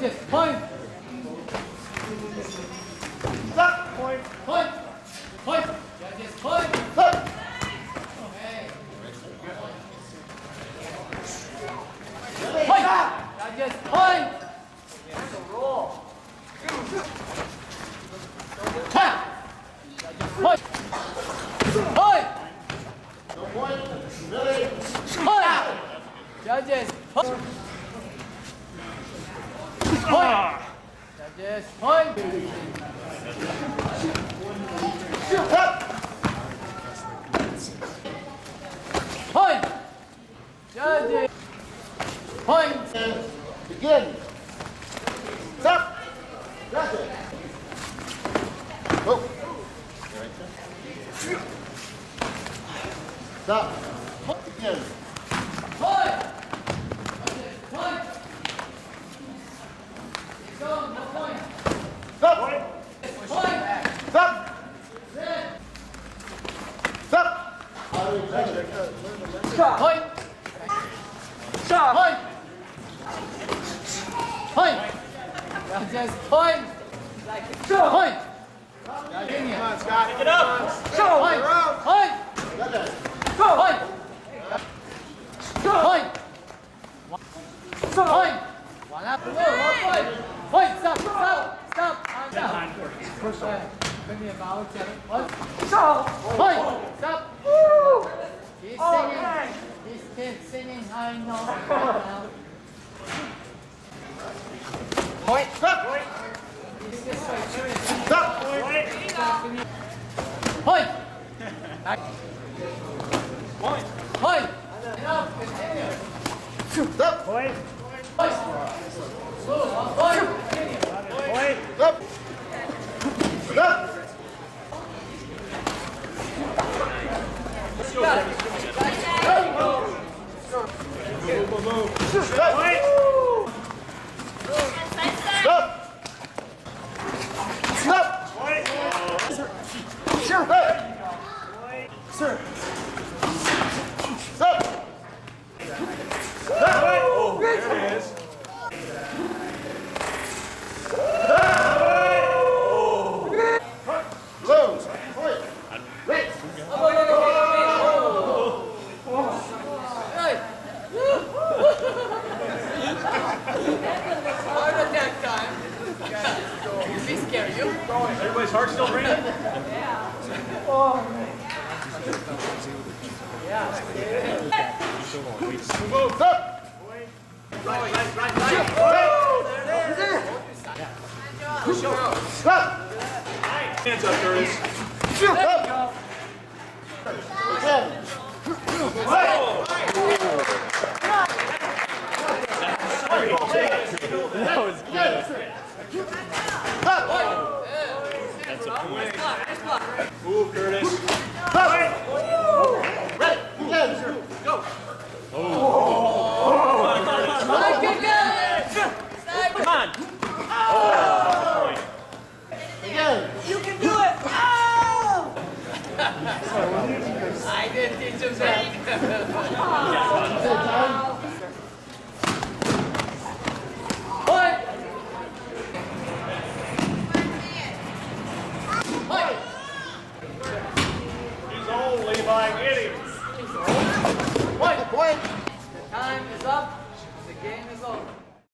Judges, point. Stop. Point. Point. Point. Judges, point. Stop. Okay. Point. Judges, point. That's a roll. Ha. Judges, point. Point. No point. Really? Point. Judges, point. Point. Judges, point. Stop. Point. Judges, point. And begin. Stop. That's it. Go. Stop. Begin. Point. Judges, point. Keep going, no point. Stop. Point. Stop. Set. Stop. Point. Stop. Point. Point. Judges, point. Point. Continue. Come on, Scott. Pick it up. Point. Point. Got that. Point. Point. Point. One up. One point. Point. Stop. Stop. Stop. Stop. Give me a bow. Point. Point. Stop. He's singing. He's still singing high notes right now. Point. Stop. He's just so curious. Stop. Point. Point. Point. Enough. Continue. Stop. Point. Point. Slow. Point. Continue. Point. Stop. Stop. Move. Stop. Point. Stop. Stop. Point. Stop. Sir. Stop. Stop. Oh, there it is. Close. Point. Right. Right. Heart attack time. Does he scare you? Everybody's heart still beating? Move. Stop. Right. Stop. Hands up, Curtis. Stop. Again. That was good. Stop. That's a point. Move, Curtis. Stop. Right. Again. Come on. Point. Again. You can do it! Oh! I didn't teach him that. Point! Point! He's old, Levi. Get him. Point! Point. The time is up.